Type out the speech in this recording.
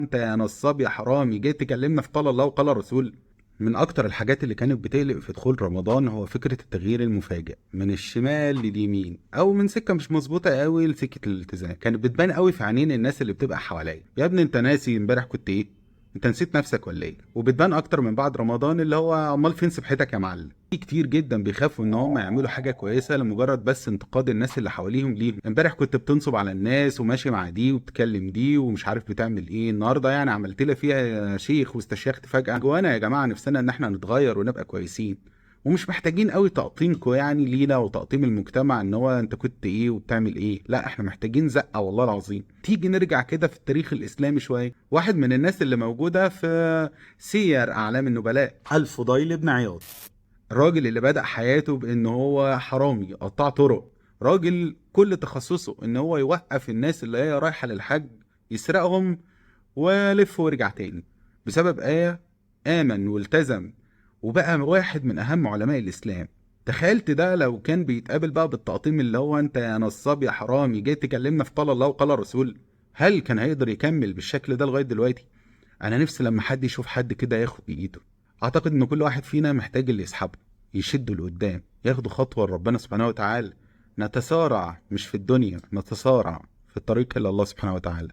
انت يا نصاب يا حرامي جاي تكلمنا في قال الله وقال الرسول. من اكتر الحاجات اللي كانت بتقلق في دخول رمضان هو فكرة التغيير المفاجئ من الشمال لليمين او من سكة مش مظبوطة قوي لسكة الالتزام. كانت بتبان قوي في عينين الناس اللي بتبقى حواليا. يا ابني انت ناسي امبارح كنت ايه؟ انت نسيت نفسك ولا ايه؟ وبتبان اكتر من بعد رمضان اللي هو امال فين سبحتك يا معلم. في كتير جدا بيخافوا ان هم يعملوا حاجه كويسه لمجرد بس انتقاد الناس اللي حواليهم ليهم. امبارح كنت بتنصب على الناس وماشي مع دي وبتكلم دي ومش عارف بتعمل ايه، النهارده يعني عملت لها فيها يا شيخ واستشيخت فجاه. جوانا يا جماعه نفسنا ان احنا نتغير ونبقى كويسين، ومش محتاجين قوي تقطيمكم يعني لينا وتقطيم المجتمع ان هو انت كنت ايه وبتعمل ايه. لا احنا محتاجين زقه والله العظيم. تيجي نرجع كده في التاريخ الاسلامي شويه. واحد من الناس اللي موجوده في سير اعلام النبلاء الفضيل بن عياض، الراجل اللي بدأ حياته بان هو حرامي قطاع طرق. راجل كل تخصصه ان هو يوقف الناس اللي هي رايحه للحج، يسرقهم ولف وارجع تاني بسبب آية. آمن والتزم وبقى واحد من أهم علماء الإسلام. تخيلت ده لو كان بيتقابل بقى بالتقطيم اللي هو انت يا نصاب يا حرامي جاي تكلمنا في قال الله وقال الرسول، هل كان هيقدر يكمل بالشكل ده لغاية دلوقتي؟ انا نفسي لما حد يشوف حد كده ياخد بايده. اعتقد ان كل واحد فينا محتاج اللي يسحبه، يشده لقدام، ياخده خطوة لربنا سبحانه وتعالى. نتسارع مش في الدنيا، نتسارع في الطريق الى الله سبحانه وتعالى.